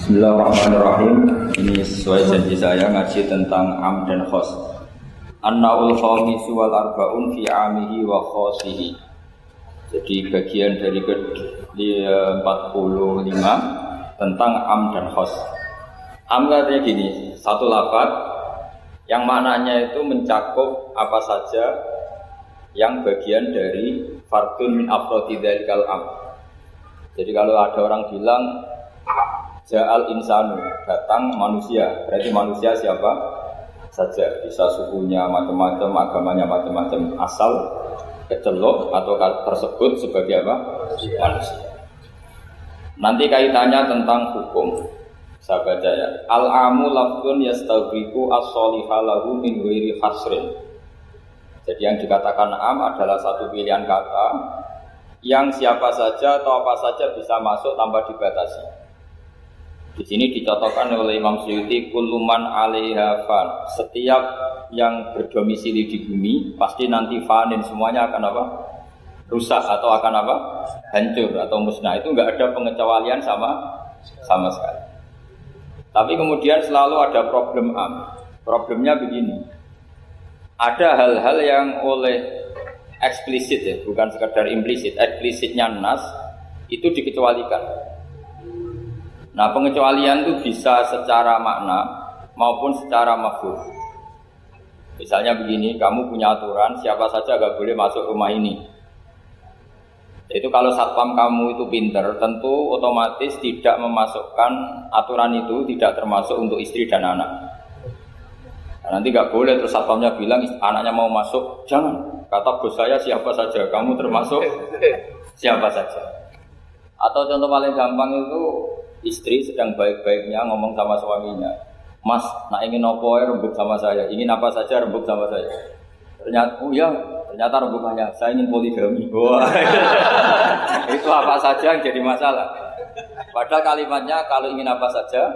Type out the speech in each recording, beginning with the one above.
Bismillahirrahmanirrahim. Ini sesuai janji saya ngaji tentang am dan khos. An-naul khamisu wal arba'un fi amihi wa khosihi. Jadi bagian dari ke-45 tentang am dan khos. Am artinya gini, satu lafaz yang maknanya itu mencakup apa saja yang bagian dari fardun min afrodi dzalikal am. Jadi kalau ada orang bilang Ja'al insanu, datang manusia. Berarti manusia siapa saja. Bisa sukunya macam-macam, agamanya macam-macam. Asal kecelok atau tersebut sebagai apa? Manusia. Nanti kaitannya tentang hukum. Saya baca ya. Al-amu lafdun yastagriku as-soliha lahu min ghairi hasrin. Jadi yang dikatakan am adalah satu pilihan kata yang siapa saja atau apa saja bisa masuk tanpa dibatasi. Di sini dicontohkan oleh Imam Suyuti, kulluman 'alaiha fan. Setiap yang berdomisili di bumi pasti nanti fanin, semuanya akan apa? Rusak atau akan apa? Hancur atau musnah. Itu enggak ada pengecualian sama sekali. Tapi kemudian selalu ada problem am. Problemnya begini. Ada hal-hal yang oleh eksplisit ya, bukan sekedar implisit. Eksplisitnya nas itu dikecualikan. Nah, pengecualian itu bisa secara makna maupun secara mafhum. Misalnya begini, kamu punya aturan siapa saja gak boleh masuk rumah ini. Itu kalau satpam kamu itu pinter, tentu otomatis tidak memasukkan aturan itu tidak termasuk untuk istri dan anak. Nah, nanti gak boleh terus satpamnya bilang anaknya mau masuk, jangan. Kata bos saya siapa saja, kamu termasuk siapa saja. Atau contoh paling gampang itu istri sedang baik-baiknya ngomong sama suaminya, Mas, nak ingin apa ya rembuk sama saya, ingin apa saja rembuk sama saya. Ternyata, ternyata rembukannya, saya ingin poligami. Wah, itu apa saja yang jadi masalah. Padahal kalimatnya kalau ingin apa saja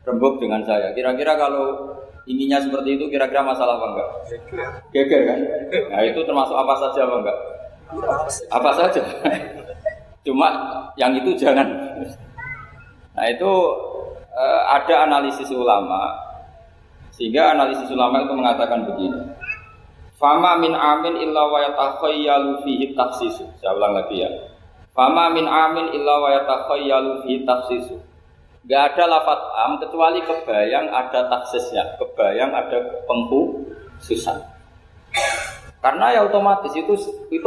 rembuk dengan saya. Kira-kira kalau inginnya seperti itu, kira-kira masalah apa enggak? Geger kan? Nah itu termasuk apa saja apa enggak? Apa saja. Cuma yang itu jangan. Nah itu ada analisis ulama, sehingga analisis ulama itu mengatakan begini. Fama min amin illa wa yatakhayyalu fihi takhsisu. Saya ulang lagi ya. Fama min amin illa wa yatakhayyalu fihi takhsisu. Gak ada lafaz am kecuali kebayang ada taksisnya, kebayang ada pengkhususan. Karena ya otomatis itu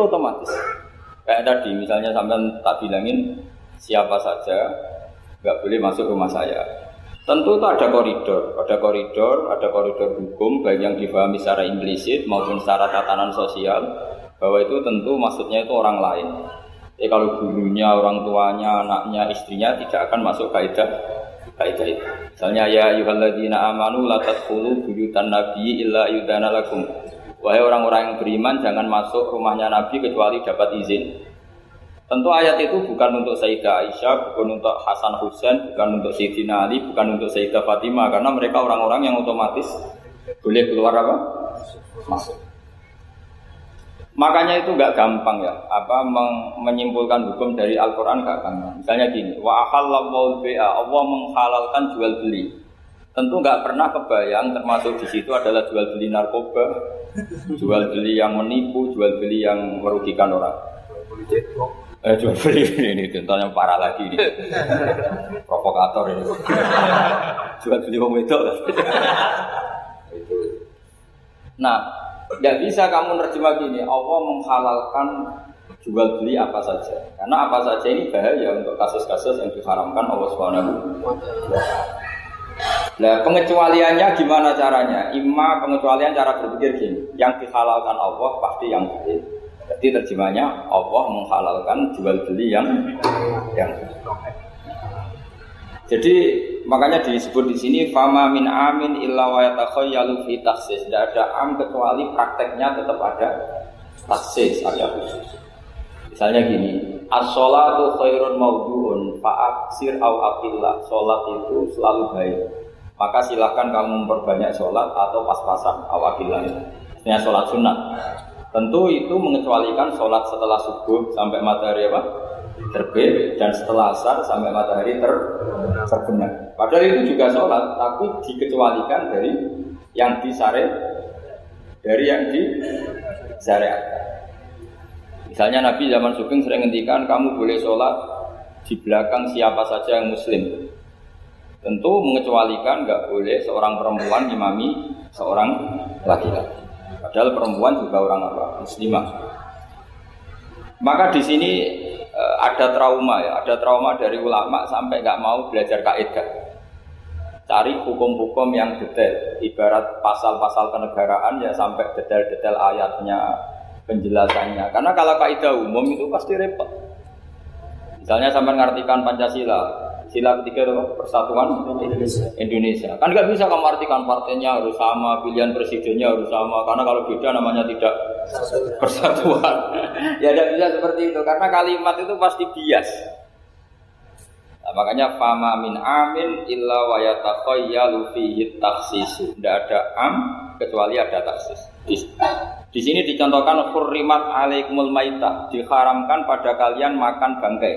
otomatis. Kayak tadi misalnya sampean tak bilangin siapa saja nggak boleh masuk rumah saya. Tentu itu ada koridor hukum baik yang dipahami secara implisit maupun secara tatanan sosial bahwa itu tentu maksudnya itu orang lain. Jadi kalau gurunya, orang tuanya, anaknya, istrinya tidak akan masuk kaidah itu. Misalnya ya ayyuhalladzina amanu la tadkhulu buyutan nabiyyi illa yudana lakum. Wahai orang-orang yang beriman jangan masuk rumahnya Nabi kecuali dapat izin. Tentu ayat itu bukan untuk Sayyidah Aisyah, bukan untuk Hasan Husain, bukan untuk Sayyidina Ali, bukan untuk Sayyidah Fatimah, karena mereka orang-orang yang otomatis boleh keluar apa? Masuk. Makanya itu enggak gampang ya, menyimpulkan hukum dari Al-Qur'an enggak gampang. Misalnya gini, wa ahallallahu bai'a, Allah menghalalkan jual beli. Tentu enggak pernah kebayang termasuk di situ adalah jual beli narkoba, jual beli yang menipu, jual beli yang merugikan orang. Jual beli ini contohnya parah lagi ini. Provokator ini. Jual beli wong wedok. Itu. Nah, tidak bisa kamu nerjemah gini, Allah menghalalkan jual beli apa saja. Karena apa saja ini bahaya untuk kasus-kasus yang diharamkan Allah Subhanahu wa taala. Nah, pengecualiannya gimana caranya? Pengecualian cara berpikir gini, yang dihalalkan Allah pasti yang boleh. Jadi terjemahnya Allah menghalalkan jual beli yang. Jadi makanya disebut di sini fama min amin illa wa yatakhayyalu fi takhsis. Tidak ada am kecuali prakteknya tetap ada takhsis, ada khusus. Misalnya gini, as-sholatu khairun mawdu'un fa'aksir aw aqillah. Salat itu selalu baik. Maka silakan kamu memperbanyak salat atau pas-pasan aw aqillah. Maksudnya salat sunat. Tentu itu mengecualikan sholat setelah subuh sampai matahari apa? terbit dan setelah asar sampai matahari terbenam. Padahal itu juga sholat, tapi dikecualikan dari yang disyariatkan. Misalnya Nabi zaman Sugeng sering ngendikan kamu boleh sholat di belakang siapa saja yang muslim. Tentu mengecualikan nggak boleh seorang perempuan imami seorang laki-laki. Padahal perempuan juga orang muslimah. Maka di sini ada trauma dari ulama sampai nggak mau belajar kaidah. Cari hukum-hukum yang detail, ibarat pasal-pasal kenegaraan ya sampai detail-detail ayatnya, penjelasannya. Karena kalau kaidah umum itu pasti repot. Misalnya sampai mengartikan Pancasila, sila ketiga itu persatuan Indonesia. Kan nggak bisa kamu artikan partainya harus sama, pilihan presidennya harus sama. Karena kalau beda namanya tidak persatuan. Ya tidak bisa seperti itu. Karena kalimat itu pasti bias. Nah, makanya fama min amin illa wa yatakhayyalu fihi takhsis. Tidak ada am kecuali ada taksis. Di sini dicontohkan hurrimat alaikumul maitah, diharamkan pada kalian makan bangkai.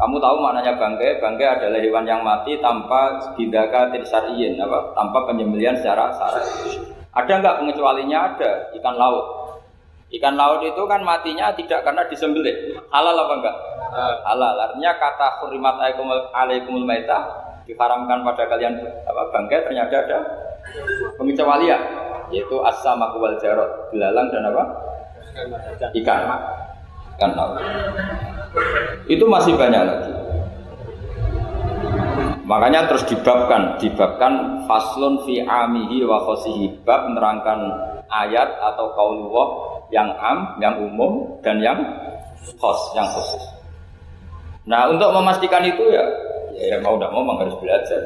Kamu tahu maknanya bangkai? Bangkai adalah hewan yang mati tanpa bidakatin syar'iyyin, tanpa penyembelihan secara syar'i. Ada enggak pengecualinya? Ada. Ikan laut. Ikan laut itu kan matinya tidak karena disembelih. Halal apa enggak? Halal. Artinya kata hurrimat alaikumul maitah, diharamkan pada kalian bangkai, ternyata ada pengecualian, yaitu as-samaku wal jarad, belalang dan apa? Ikan laut. Itu masih banyak lagi. Makanya terus dibabkan faslun fi amihi wa khosihi, bab menerangkan ayat atau qaulullah yang am, yang umum dan yang khos, yang khusus. Nah, untuk memastikan itu ya mau tidak mau harus belajar.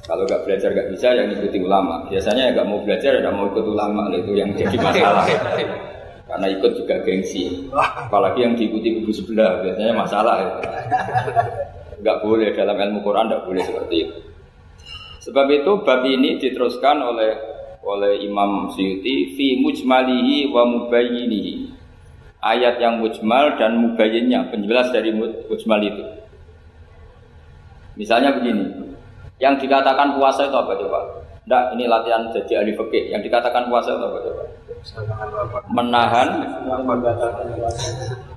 Kalau nggak belajar nggak bisa, yang ikuti ulama. Biasanya ya nggak mau belajar, nggak mau ikut ulama, itu yang jadi masalah. Karena ikut juga gengsi. Apalagi yang diikuti kubu sebelah, biasanya masalah. Nggak boleh dalam ilmu Quran, nggak boleh seperti itu. Sebab itu bab ini diteruskan oleh Imam Suyuti fi mujmalihi wa mubayyinihi. Ayat yang mujmal dan mubayyinnya, penjelas dari mujmal itu. Misalnya begini, yang dikatakan puasa itu apa coba? Nggak, ini latihan jadi ahli fikih. Yang dikatakan puasa itu apa coba? Menahan.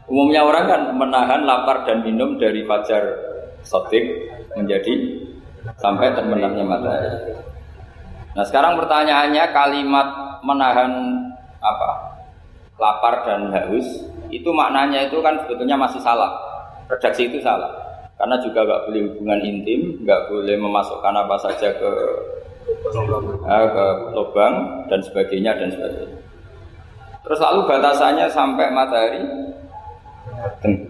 Umumnya orang kan menahan lapar dan minum dari fajar shadiq menjadi sampai terbenamnya matahari. Nah sekarang pertanyaannya, kalimat menahan lapar dan haus itu maknanya itu kan sebetulnya masih salah. Redaksi itu salah. Karena juga nggak boleh hubungan intim, nggak boleh memasukkan apa saja ke lubang dan sebagainya. Terus lalu batasannya sampai matahari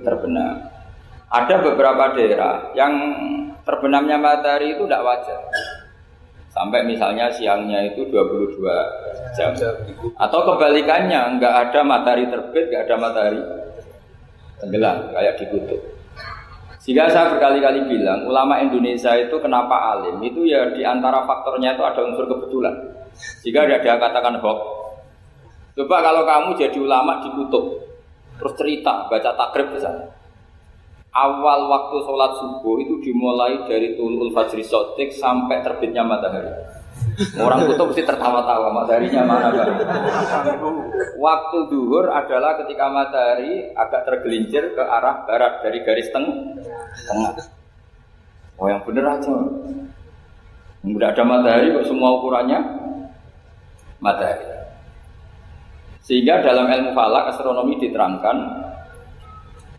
terbenam. Ada beberapa daerah yang terbenamnya matahari itu tidak wajar. Sampai misalnya siangnya itu 22 jam. Atau kebalikannya, nggak ada matahari terbit, nggak ada matahari tenggelam, kayak di kutub. Sehingga saya berkali-kali bilang, ulama Indonesia itu kenapa alim? Itu ya diantara faktornya itu ada unsur kebetulan. Jika dia katakan hoax. Coba kalau kamu jadi ulama di kutub, terus cerita, baca takrib misalnya. Awal waktu sholat subuh itu dimulai dari tulul fajri shadiq sampai terbitnya matahari. Orang kutub mesti tertawa-tawa, mataharinya mana kan? Waktu zuhur adalah ketika matahari agak tergelincir ke arah barat dari garis tengah. Oh yang bener aja. Tidak ada matahari kok semua ukurannya matahari. Sehingga dalam ilmu falak astronomi diterangkan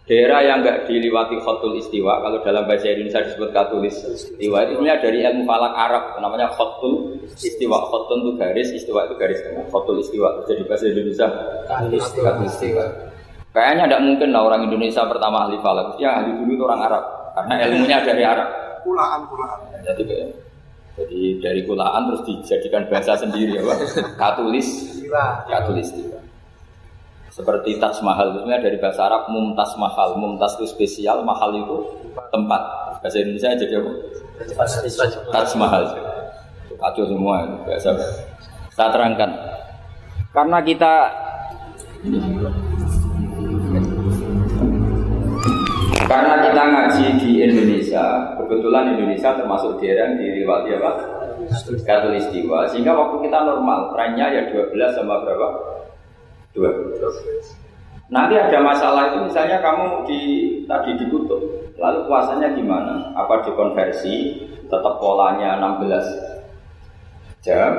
daerah yang enggak diliwati khotul istiwa, kalau dalam bahasa Indonesia disebut khatulis istiwa, itu sebenarnya dari ilmu falak Arab, namanya khotul istiwa. Khotun itu garis, istiwa itu garis tengah. Khotul istiwa, jadi bahasa Indonesia khatul istiwa. Kayaknya tidak mungkin lah orang Indonesia pertama ahli falak, yang ahli dulu itu orang Arab, karena ilmunya dari Arab. Kulaan. Jadi dari kulaan terus dijadikan bahasa sendiri, ya, khatulis istiwa. Seperti Taj Mahal, itu dari bahasa Arab Mumtaz Mahal. Mumtaz itu spesial, mahal itu tempat. Bahasa Indonesia jadi apa? Taj Mahal. Kacau semua itu bahasa. Saya terangkan. Karena kita Karena kita ngaji di Indonesia, kebetulan Indonesia termasuk daerah yang diriwati apa? Katulistiwa. Sehingga waktu kita normal, trennya ya 12 sama berapa? 12. Nanti ada masalah itu misalnya kamu tadi dikutuk, lalu puasanya gimana? Apa dikonversi, tetap polanya 16 jam,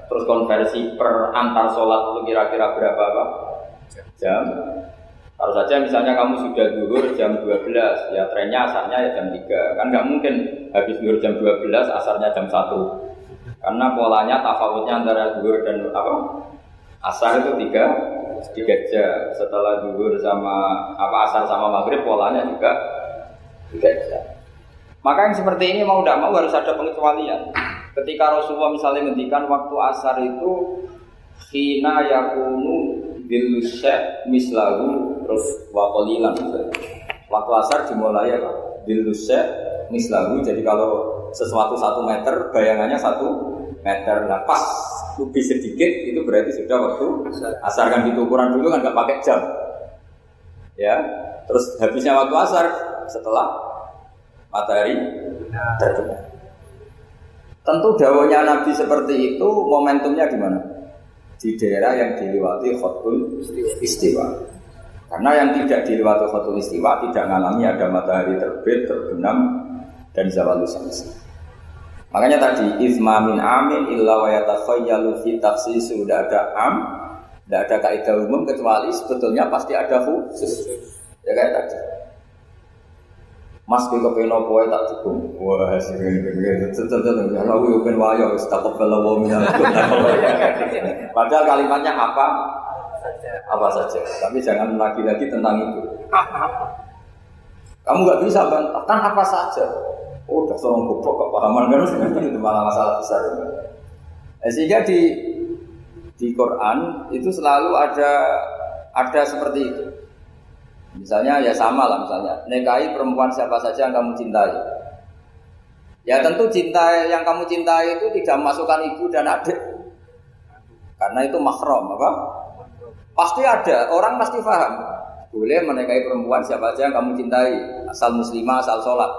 terus konversi per antar sholat itu kira-kira berapa jam? Kalau saja misalnya kamu sudah zuhur jam 12, ya trennya asarnya ya jam 3. Kan nggak mungkin habis zuhur jam 12, asarnya jam 1. Karena polanya tafawutnya antara zuhur dan asar itu 3 jam. Setelah zuhur sama asar sama maghrib polanya juga 3 jam. Maka yang seperti ini mau tidak mau harus ada pengecualian. Ketika Rasulullah misalnya ngendikan waktu asar itu khina yakunu bilusya mislahu terus waqalilan. Waktu asar dimulai apa? Bilusya mislahu. Jadi kalau sesuatu 1 meter bayangannya 1 meter. Nah pas lebih sedikit itu berarti sudah waktu asar. Kan gitu ukuran dulu kan nggak pakai jam. Ya. Terus habisnya waktu asar setelah matahari terbenam. Tentu dawuhnya Nabi seperti itu momentumnya di mana? Di daerah yang dilewati khotul istiwa. Karena yang tidak dilewati khotul istiwa tidak mengalami ada matahari terbit, terbenam dan zawalus syams. Makanya tadi izma min amin illa wa yatakhayyalu fi takhsis, sudah ada tidak ada kaidah umum kecuali sebetulnya pasti ada khusus. Ya kayak tadi. Mas kowe kepen opo tak dukung. Wah, tentu ya Allah yo ben wayo wis taqabbal wa minna. Padahal kalimatnya apa saja. Tapi jangan lagi-lagi tentang itu. Kamu enggak bisa bantahkan apa saja. Oh, udah seorang goblok kepahaman kan itu malah masalah besar. Sehingga di Quran itu selalu ada seperti itu. Misalnya ya sama lah misalnya nikahi perempuan siapa saja yang kamu cintai. Ya tentu cinta yang kamu cintai itu tidak memasukkan ibu dan adik. Karena itu mahram apa? Pasti ada, orang pasti paham. Boleh menikahi perempuan siapa saja yang kamu cintai, asal muslimah, asal sholat.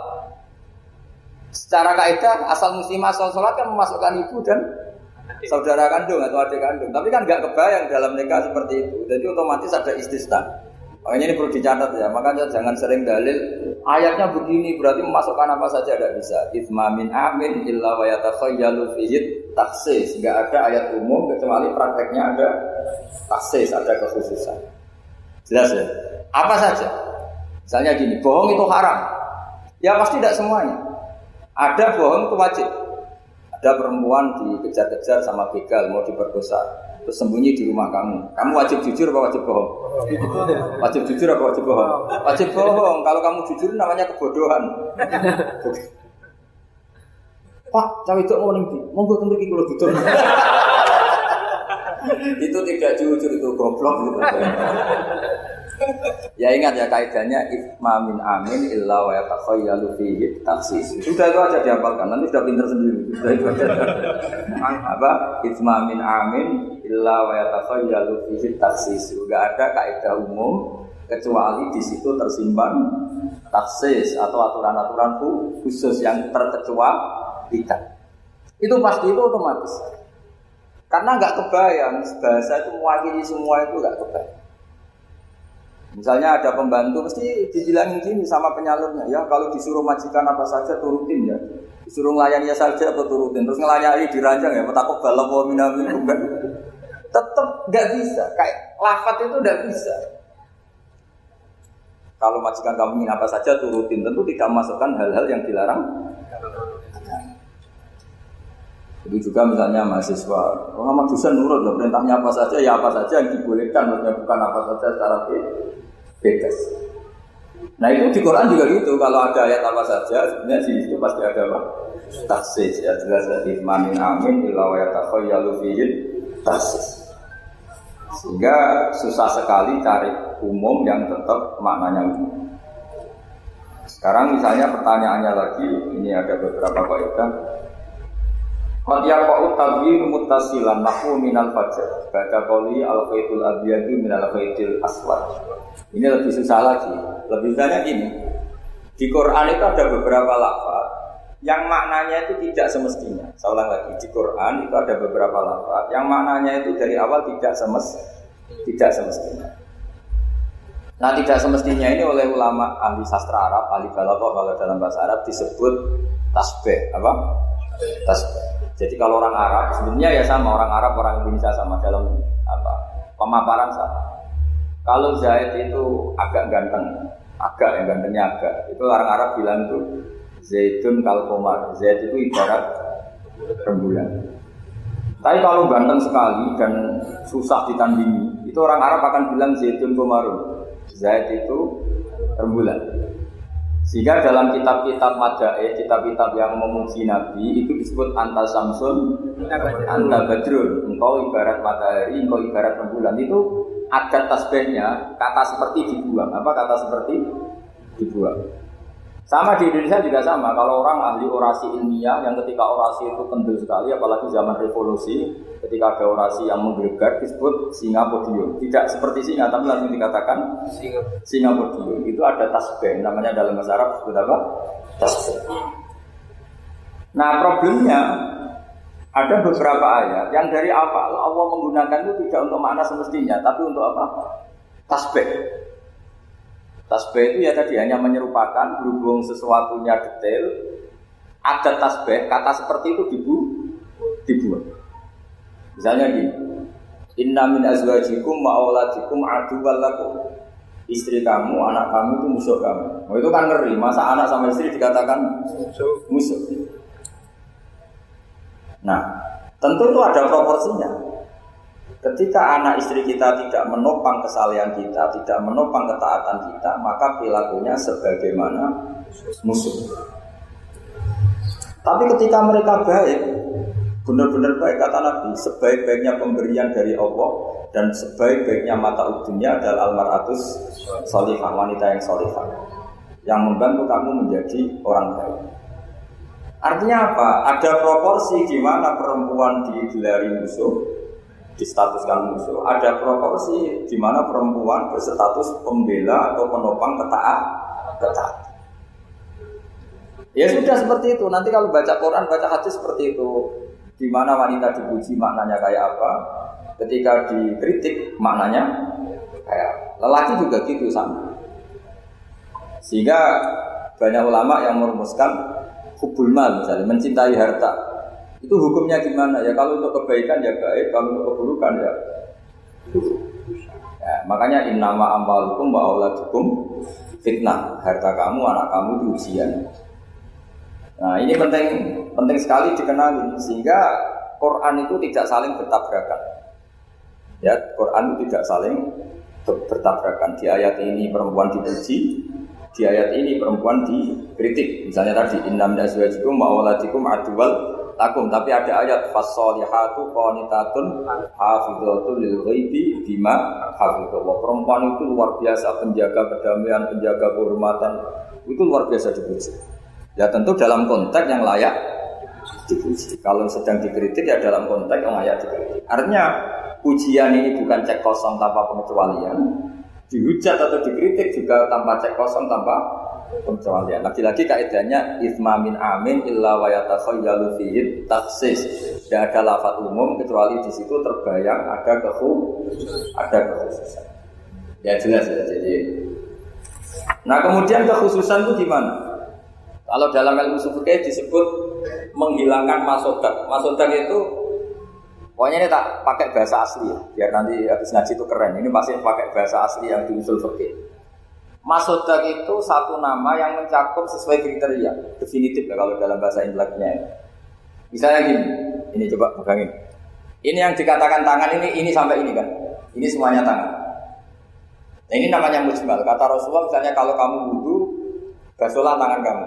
Secara kaidah asal muslimah, asal sholat kan memasukkan ibu dan saudara kandung atau adik kandung. Tapi kan nggak kebayang dalam nikah seperti itu. Jadi otomatis ada istisna. Makanya ini perlu dicatat ya, makanya jangan sering dalil ayatnya begini berarti memasukkan apa saja, tidak bisa. Itsma min amin illa wa yatakhayyalu fihi takhsis. Enggak ada ayat umum kecuali prakteknya ada takhsis, ada kekhususan. Jelas ya? Apa saja? Misalnya gini, bohong itu haram. Ya pasti tidak semuanya. Ada bohong itu wajib. Ada perempuan dikejar-kejar sama begal mau diperkosa, terus sembunyi di rumah kamu. Kamu wajib jujur apa wajib bohong? Wajib jujur apa wajib bohong? Wajib bohong. Kalau kamu jujur namanya kebodohan. Pak, cawe itu mau ning ndi? Monggo teng mriki kula jujur. Itu tidak jujur, itu goblok gitu. Ya ingat ya kaidahnya itsma min amin illa wa yatakhayyalu fihi takhsis. Sudah itu aja dihafalkan, nanti sudah pintar sendiri. Sudah itu aja. Apa? Itsma min amin illa wa yatakhayyalu fihi takhsis. Enggak ada kaidah umum kecuali di situ tersimpan takhsis atau aturan-aturan khusus yang terkecualikan. Itu pasti itu otomatis. Karena enggak kebayang bahasa itu mewakili semua, itu enggak kebayang. Misalnya ada pembantu mesti dibilangin gini sama penyalurnya, ya kalau disuruh majikan apa saja turutin ya, disuruh melayani saja apa turutin, terus ngelayani diranjang ya, takut balap wa minami bukan, tetap nggak bisa, kayak lafaz itu nggak bisa. Kalau majikan kamu ingin apa saja turutin, tentu tidak masukkan hal-hal yang dilarang. Jadi juga misalnya mahasiswa, Muhammad dosen nurut loh, perintahnya apa saja ya apa saja yang dibolehkan, maksudnya bukan apa saja secara bebas. Nah itu di Quran juga gitu, kalau ada ayat apa saja sebenarnya di situ pasti ada apa? Takhsis, ya jelas dari mamin amin illa wa yatakhayyalu fihi takhsis. Sehingga susah sekali cari umum yang tetap maknanya umum. Sekarang misalnya pertanyaannya lagi, ini ada beberapa kaidah. Matiyaqa'u taghyir muttasilan nahu minal fajr baca qoli al-khaytul abyadu minal khaytil aswad. Ini lebih susah lagi. Lebih banyak ini. Di Quran itu ada beberapa lafaz yang maknanya itu tidak semestinya. Saya ulang lagi, di Quran itu ada beberapa lafaz yang maknanya itu dari awal tidak semestinya. Nah, tidak semestinya ini oleh ulama ahli sastra Arab, ahli balaghah kalau dalam bahasa Arab disebut tasbih. Apa? Tasbih. Jadi kalau orang Arab sebenarnya ya sama, orang Arab, orang Indonesia sama dalam apa? Pemaparan sama. Kalau Zaid itu agak ganteng, yang gantengnya agak. Itu orang Arab bilang itu Zaidun kal qamar. Zaid itu ibarat rembulan. Tapi kalau ganteng sekali dan susah ditandingi, itu orang Arab akan bilang Zaidun qamarun. Zaid itu rembulan. Sehingga dalam kitab-kitab madaih, kitab-kitab yang memuji Nabi itu disebut anta samsun, anta badrun. Engkau ibarat matahari, engkau ibarat rembulan. Itu adat tasbihnya kata seperti dibuang. Apa kata seperti dibuang? Sama di Indonesia juga sama. Kalau orang ahli orasi ilmiah yang ketika orasi itu kendel sekali, apalagi zaman revolusi, ketika ada orasi yang menggelegar disebut singa podium. Tidak seperti singa, tapi langsung dikatakan singa podium. Itu ada tasbih, namanya dalam bahasa Arab disebut apa? Tasbih. Nah, problemnya ada beberapa ayat yang dari awal Allah menggunakan itu tidak untuk makna semestinya, tapi untuk apa? Tasbih. Tasbih itu ya tadi hanya menyerupakan, berhubung sesuatunya detail. Ada tasbih, kata seperti itu dibuang. Misalnya gini, inna min azwajikum wa auladikum aduwwal lakum. Istri kamu, anak kamu itu musuh kamu. Oh, itu kan ngeri, masa anak sama istri dikatakan musuh. Nah, tentu itu ada proporsinya. Ketika anak istri kita tidak menopang kesalehan kita, tidak menopang ketaatan kita, maka perilakunya sebagaimana musuh. Tapi ketika mereka baik, benar-benar baik, kata Nabi, sebaik-baiknya pemberian dari Allah dan sebaik-baiknya mata dunia adalah almaratus salihah, wanita yang salihah, yang membantu kamu menjadi orang baik. Artinya apa? Ada proporsi di mana perempuan digelari musuh, distatuskan musuh. Ada proporsi di mana perempuan berstatus pembela atau penopang ketaat. Ya sudah seperti itu. Nanti kalau baca Quran, baca hadis seperti itu. Di mana wanita dipuji maknanya kayak apa? Ketika dikritik maknanya kayak lelaki juga gitu sama. Sehingga banyak ulama yang merumuskan hubul mal, misalnya mencintai harta. Itu hukumnya gimana? Ya kalau untuk kebaikan ya baik, kalau untuk keburukan ya buruk. Ya, makanya innama amwalukum wa auladukum fitnah. Harta kamu, anak kamu itu ujian. Nah, ini penting sekali dikenali sehingga Quran itu tidak saling bertabrakan. Ya, Quran itu tidak saling bertabrakan. Di ayat ini perempuan dipuji, di ayat ini perempuan dikritik. Misalnya tadi inna min azwajikum wa auladikum aduwwal lakum, tapi ada ayat fasolihatu qanitatun hafidhatun lil ghaibi bima hafidhallah. Perempuan itu luar biasa, penjaga kedamaian, penjaga kehormatan, itu luar biasa dipuji. Ya tentu dalam konteks yang layak dipuji. Kalau sedang dikritik ya dalam konteks yang layak dikritik. Artinya pujian ini bukan cek kosong tanpa pengecualian, dihujat atau dikritik juga tanpa cek kosong tanpa pengecualian. Lagi-lagi kaidahnya itsma min amin illa wa yatakhayyalu fihi taksis. Tidak ada lafaz umum kecuali di situ terbayang ada kekhususan. Ya jelas ya. Jadi, nah kemudian kekhususan itu gimana? Kalau dalam ilmu fikih disebut menghilangkan masodak. Masodak itu pokoknya ini tak pakai bahasa asli ya, biar nanti habis ngaji itu keren. Ini masih pakai bahasa asli yang di usul fikih. Masodak itu satu nama yang mencakup sesuai kriteria definitif ya kalau dalam bahasa inteleknya. Misalnya gini, ini coba pegangin. Ini yang dikatakan tangan ini sampai ini kan. Ini semuanya tangan. Nah, ini namanya mujmal. Kata Rasulullah misalnya kalau kamu wudu, basuhlah tangan kamu.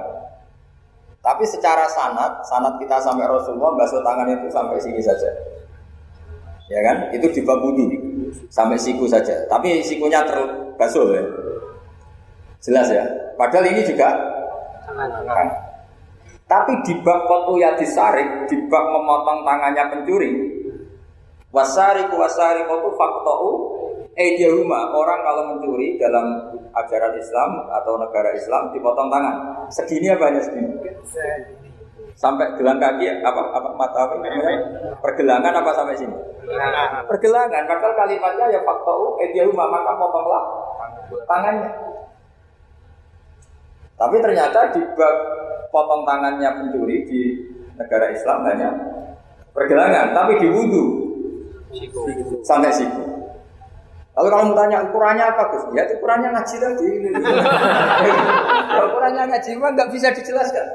Tapi secara sanad kita sampai Rasulullah basuh tangan itu sampai sini saja. Ya kan? Itu di bab wudu sampai siku saja. Tapi sikunya terbasuh ya. Jelas ya. Padahal ini juga tangan. Tapi di bab qat'u yadis sarik, di bab memotong tangannya pencuri, wasariqu faqta'u Aydiyahuma, orang kalau mencuri dalam ajaran Islam atau negara Islam dipotong tangan. Segini apa hanya segini? Sampai gelang kaki apa mata apa namanya? Pergelangan apa sampai sini? Pergelangan. Padahal kalimatnya ya faktau aydiyahuma, maka potonglah tangannya. Tapi ternyata di bab potong tangannya pencuri di negara Islam hanya pergelangan, tapi di wudu sampai siku. Lalu kalau mau tanya ukurannya apa Gus? Ya ukurannya ngaji tadi. Ya, ukurannya ngaji mah nggak bisa dijelaskan.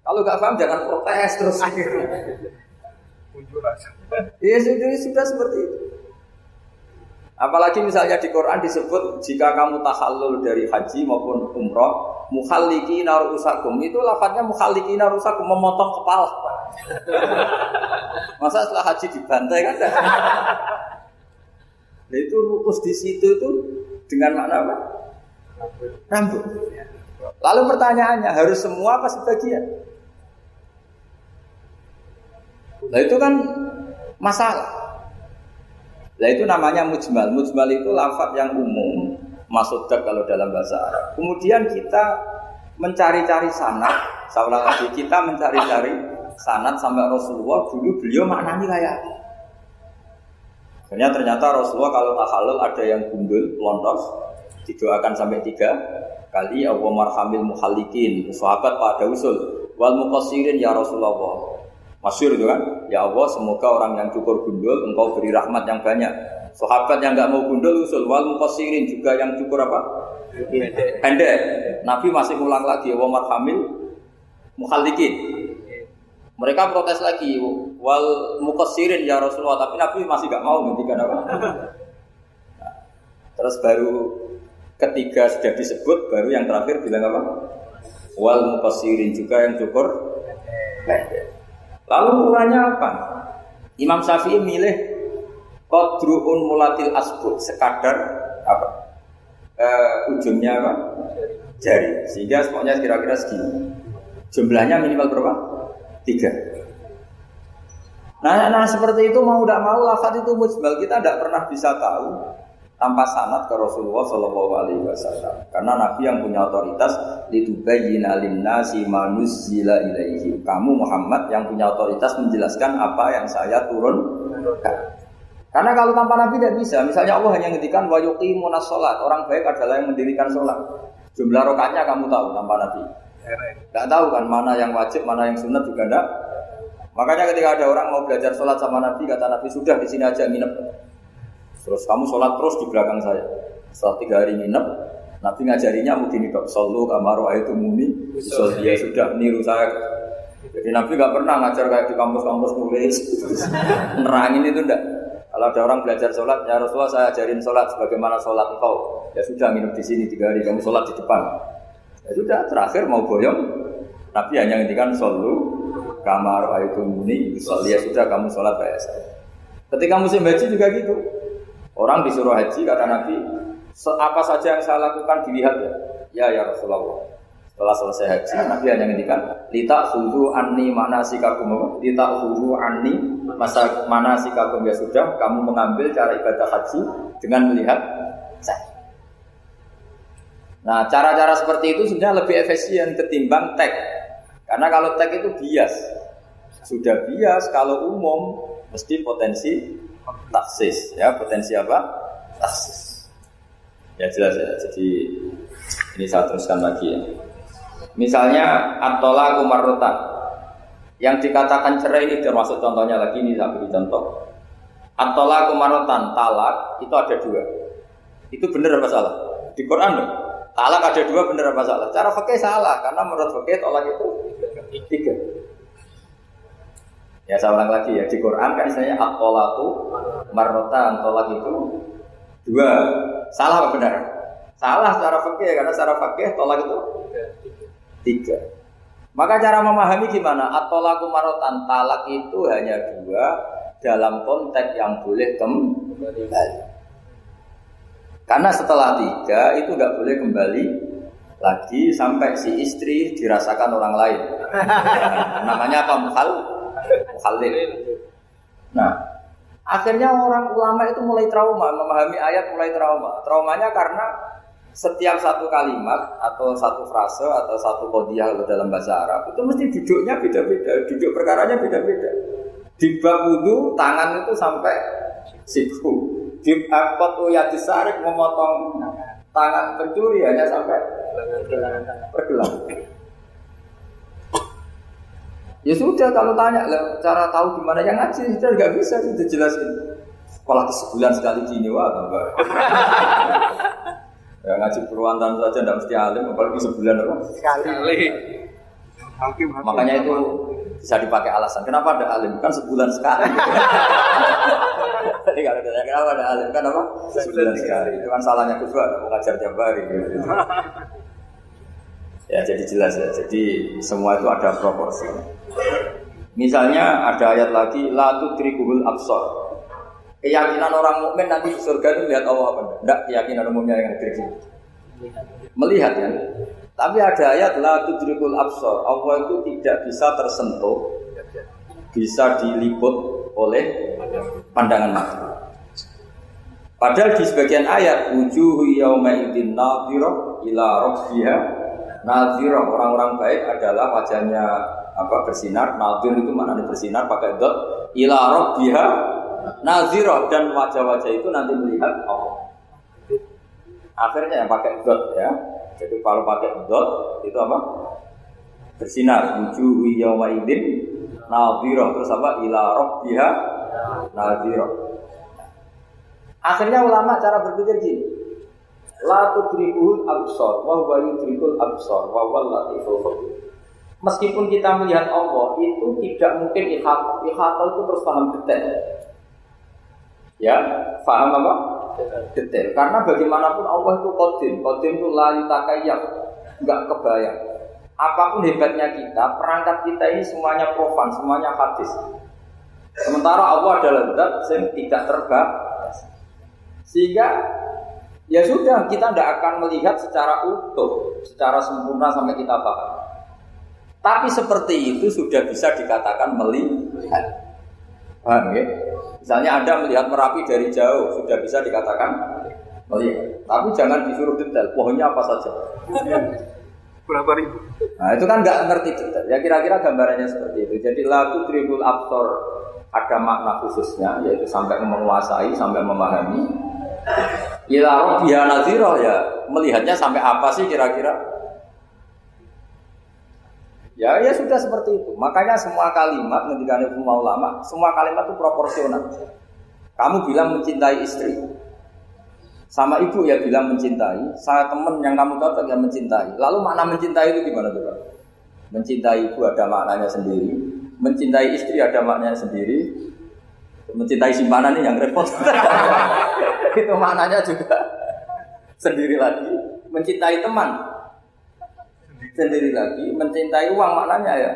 Kalau nggak paham jangan protes terus. Ya sudah seperti itu. Apalagi misalnya di Quran disebut jika kamu tahallul dari haji maupun umroh, mukhallikina ru'usakum, itu lafadznya mukhallikina ru'usakum, memotong kepala. Masa setelah haji dibantai kan? Nah itu ru'us di situ itu dengan makna apa? Rambut. Lalu pertanyaannya harus semua apa sebagian? Nah itu kan masalah. Nah itu namanya mujmal. Mujmal itu lafaz yang umum, masuddak kalau dalam bahasa Arab. Kemudian kita mencari-cari sanad. Seolah lagi kita mencari-cari sanad sampai Rasulullah dulu beliau maknanya kayak. Akhirnya ternyata Rasulullah kalau tahallul ada yang gundul, lontos, didoakan sampai 3 kali. Allahumma arhamil muhallikin. Sahabat pada usul wal muqassirin ya Rasulullah. Masyhur itu kan, ya Allah semoga orang yang cukur gundul engkau beri rahmat yang banyak. Sahabat yang enggak mau gundul usul wal muqassirin, juga yang cukur apa? Pendek. Nabi masih ulang lagi wa marhamil mukhallikin. Mereka protes lagi wal muqassirin ya Rasulullah, tapi Nabi masih enggak mau ngendikan apa. Terus baru ketiga sudah disebut, baru yang terakhir bilang apa? Wal muqassirin, juga yang cukur pendek. Lalu ukurannya apa? Imam Syafi'i milih qadru'un mulatil asbut, sekadar apa? Ujungnya apa? Jari. Sehingga pokoknya kira-kira segini. Jumlahnya minimal berapa? 3. Nah seperti itu mau tidak mau lafaz itu mujmal, kita tidak pernah bisa tahu tanpa sanad ke Rasulullah Shallallahu Alaihi Wasallam. Karena Nabi yang punya otoritas litubayyina linnasi ma nuzzila ilaihim. Kamu Muhammad yang punya otoritas menjelaskan apa yang saya turunkan. Karena kalau tanpa Nabi tidak bisa. Misalnya Allah hanya ngendikan wa yuqimunas shalah. Orang baik adalah yang mendirikan sholat. Jumlah rakaatnya kamu tahu tanpa Nabi. Tidak tahu kan mana yang wajib, mana yang sunat juga tidak. Makanya ketika ada orang mau belajar sholat sama Nabi, kata Nabi sudah di sini aja nginep. Terus kamu sholat terus di belakang saya. Setelah 3 hari nginep, Nabi ngajarinya mungkin dok sallu kamaru ayatu muni. Dia sudah niru saya. Jadi Nabi nggak pernah ngajar kayak di kampus-kampus nulis, nerangin itu enggak. Kalau ada orang belajar sholat, ya Rasulullah saya ajarin sholat sebagaimana sholat engkau. Ya sudah nginep di sini 3 hari, kamu sholat di depan. Ya sudah, terakhir mau boyong, Nabi hanya ngendikan sallu kamaru ayatu muni. Ya sudah kamu sholat kayak saya. Ketika musim haji juga gitu. Orang disuruh haji, kata Nabi, apa saja yang saya lakukan dilihat ya. Ya Rasulullah. Setelah selesai haji, Nabi hanya ngendikan, litakhudu anni manasikakum, litakhudu anni manasikakum, ya sudah, kamu mengambil cara ibadah haji dengan melihat saya. Nah, cara-cara seperti itu sudah lebih efisien ketimbang tag. Karena kalau tag itu bias. Sudah bias, kalau umum mesti potensi taksis, ya potensi apa? Taksis. Ya jelas ya. Jadi ini saya teruskan lagi ya. Misalnya at-talaqu marratan. Yang dikatakan cerai ini termasuk contohnya lagi, ini saya beri contoh. At-talaqu marratan, talak itu ada 2. Itu benar apa salah? Di Quran loh. Talak ada 2, benar apa salah? Cara fikih salah, karena menurut fikih talak itu 3. Ya saya ulang lagi ya, di Quran kan istilahnya at-talaqu marratan, tolak itu 2. Salah apa benar? Salah secara fikih, karena secara fikih tolak itu 3. Maka cara memahami gimana? At-talaqu marratan, talak itu hanya 2 dalam konteks yang boleh kembali. Karena setelah 3 itu nggak boleh kembali lagi sampai si istri dirasakan orang lain. Namanya apa? Mukhallil. Nah, Akhirnya orang ulama itu mulai trauma, memahami ayat mulai trauma. Traumanya karena setiap satu kalimat atau satu frase atau satu qadhiyah dalam bahasa Arab itu mesti duduknya beda-beda, duduk perkaranya beda-beda. Di bab wudu tangan itu sampai siku. Di akot uyat disarik memotong tangan pencuri hanya sampai pergelang. Ya sudah kalau tanya cara tahu gimana yang ngaji sudah nggak bisa sudah jelasin. Sekolah sebulan sekali gini wah enggak. Ya ngaji Purwantan saja tidak mesti alim apalagi sebulan apa? Sekali. Makanya itu bisa dipakai alasan. Kenapa ada alim? Kan sebulan sekali. Jadi kalau ditanya kenapa ada alim kan apa? Sebulan sekali. Itu kan salahnya Kufra, mau ngajar tiap hari. Ya jadi jelas ya. Jadi semua itu ada proporsi. Misalnya ada ayat lagi la tudrikuhul absar. Keyakinan orang mukmin nanti di surga itu melihat Allah apa enggak? Enggak, keyakinan umumnya yang hadir sini. Melihat ya. Tapi ada ayat la tudrikul absar. Allah itu tidak bisa tersentuh, bisa diliput oleh pandangan mata. Padahal di sebagian ayat wujuhu yauma idzin nadhirah ila rabbiha nadhirah. Orang-orang baik adalah wajahnya bersinar. Nadhir itu maknanya bersinar pakai dot ila rabbiha nadhirah, dan wajah-wajah itu nanti melihat Allah. Akhirnya yang pakai dot ya. Jadi kalau pakai dot itu apa? Bersinar. Wujuhu yauma idzin nadhirah, terus apa? Ila rabbiha nadhirah. Akhirnya ulama cara berpikir gini. La tudrikul absar wa huwa yudrikul absar wa huwal latiful khabir. Meskipun kita melihat Allah itu tidak mungkin ihata. Ihata itu terus paham detail. Ya, paham apa? Detail. Karena bagaimanapun Allah itu qadim. Qadim itu la yutakayyaf, enggak kebayang. Apapun hebatnya kita, perangkat kita ini semuanya profan, semuanya hadis. Sementara Allah adalah zat yang tidak terbatas. Sehingga ya sudah, kita tidak akan melihat secara utuh, secara sempurna sampai kita paham. Tapi seperti itu sudah bisa dikatakan melihat. Paham ya? Misalnya Anda melihat Merapi dari jauh, sudah bisa dikatakan melihat. Tapi jangan disuruh detail, pohonnya apa saja. Berapa ribu? Nah itu kan nggak ngerti detail. Ya kira-kira gambarannya seperti itu. Jadi la tudrikul absar ada makna khususnya, yaitu sampai menguasai, sampai memahami. Ila rabbiha nadhirah, ya melihatnya sampai apa sih kira-kira? Ya sudah seperti itu. Makanya semua kalimat ketika semua ulama, semua kalimat itu proporsional. Kamu bilang mencintai istri, sama ibu ya bilang mencintai. Saya teman yang kamu tahu yang mencintai. Lalu makna mencintai itu gimana tuh? Mencintai ibu ada maknanya sendiri, mencintai istri ada maknanya sendiri, mencintai simpanan ini yang repot. Itu maknanya juga sendiri lagi. Mencintai teman sendiri lagi, mencintai uang maknanya ya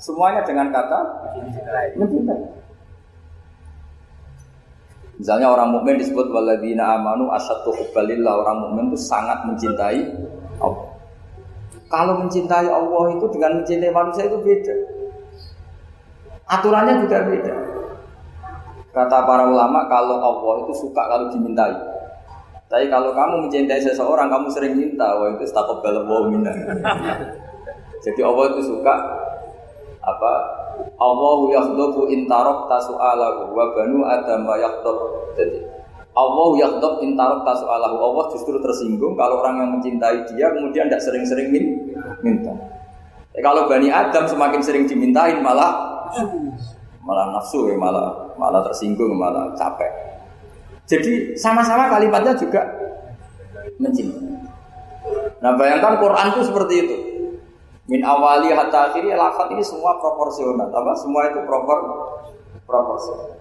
semuanya dengan kata mencintai. Misalnya orang mukmin disebut walladzina amanu asyaddu hubbalillah, orang mukmin itu sangat mencintai Allah. Kalau mencintai Allah itu dengan mencintai manusia itu beda, aturannya juga beda. Kata para ulama, kalau Allah itu suka kalau dimintai. Tapi kalau kamu mencintai seseorang, kamu sering minta, wah itu taqabbalallahu minna. Jadi Allah itu suka apa? Allahu yaghdabu in tarakta su'alahu wa banu adam yaghdab. Jadi Allah yaghdabu in tarakta su'alahu. Allah justru tersinggung kalau orang yang mencintai dia kemudian tidak sering-sering minta. Kalau Bani Adam semakin sering dimintain malah nafsu ya, malah tersinggung, malah capek. Jadi sama-sama kalimatnya juga mencintai. Nah bayangkan Quran itu seperti itu. Min awali hatta akhiri, lafaz ini semua proporsional. Semua itu proporsional.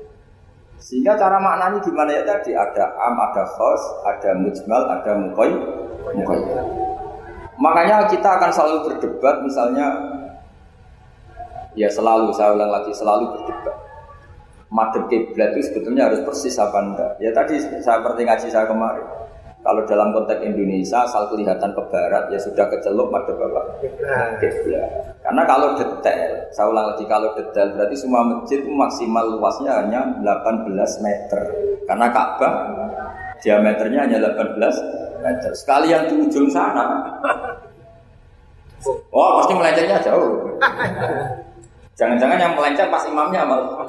Sehingga cara maknanya gimana ya tadi? Ada am, ada khos, ada mujmal, ada muqayyad. Makanya kita akan selalu berdebat, misalnya ya selalu, saya ulang lagi, selalu berdebat. Madhab kiblat itu sebetulnya harus persis apa enggak? Ya tadi saya seperti ngaji saya kemarin. Kalau dalam konteks Indonesia asal kelihatan ke barat ya sudah kecelok madhab apa? Kiblat. Karena kalau detail, saya ulang lagi, kalau detail berarti semua masjid itu maksimal luasnya hanya 18 meter. Karena Ka'bah diameternya hanya 18 meter. Sekali yang di ujung sana, oh pasti melencengnya jauh. Jangan-jangan yang melenceng pas imamnya malah.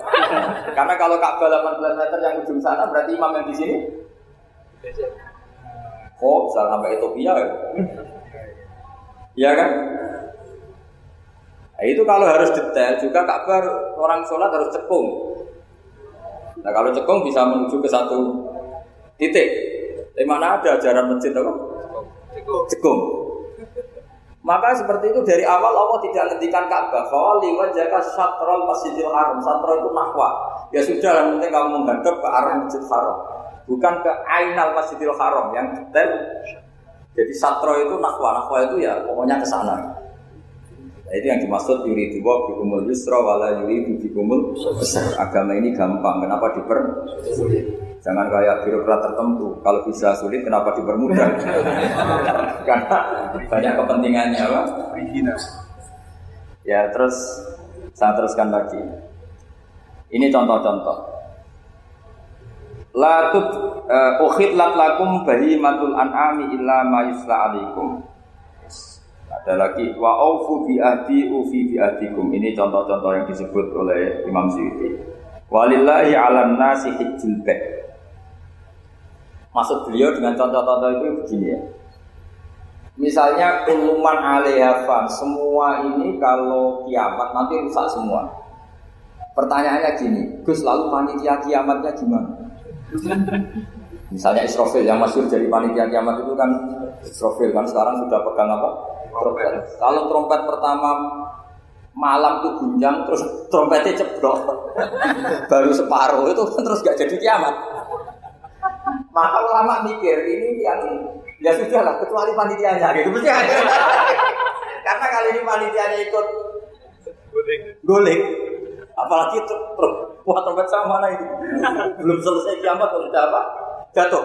Karena kalau Ka'bah 18 meter yang ujung sana, berarti imam yang di sini. Oh, bisa sampai Ethiopia ya? Iya kan? Nah, itu kalau harus detail juga Ka'bah orang sholat harus cekung. Nah kalau cekung bisa menuju ke satu titik. Di mana ada ajaran masjid apa? Cekung. Maka seperti itu dari awal Allah tidak menghentikan Ka'bah. Fawali wajhaka syatrul masjidil haram. Syatra itu nahwa. Ya sudah, yang penting kamu menghadap ke arah masjid haram, bukan ke ainal masjidil haram yang detail. Jadi syatra itu nahwa itu ya pokoknya ke sana. Nah, itu yang dimaksud yuridu wa bikumul yusra wala yuridu bikumul usra. Agama ini gampang, kenapa dipersulit? Jangan kayak birokrat tertentu, kalau bisa sulit kenapa dipermudah? Karena banyak kepentingannya, Pak. Ya, terus saya teruskan lagi. Ini contoh-contoh. La tut ukhidlat lakum bahimatul an'ami illa ma yusla alaikum. Ada lagi wa aufu bi ahdi ufi bi ahdikum. Ini contoh-contoh yang disebut oleh Imam Suyuti. Walillahi 'alan nasi hijjul bait. Maksud beliau dengan contoh-contoh itu begini ya. Misalnya uluman alihafan, semua ini kalau kiamat nanti rusak semua. Pertanyaannya gini, Gus, lalu panitia kiamatnya gimana? Misalnya Israfil yang masyhur jadi panitia kiamat itu kan Israfil kan sekarang sudah pegang apa? Trompet. Kalau trompet pertama malam tuh gunjang, terus trompetnya ceblok, baru separuh itu terus gak jadi kiamat. Maka ulama mikir ini yang ya sudah lah, kecuali panitianya gitu. Karena kali ini panitianya ikut guling, apalagi buat trompet sama mana ini belum selesai kiamat atau sudah apa jatuh.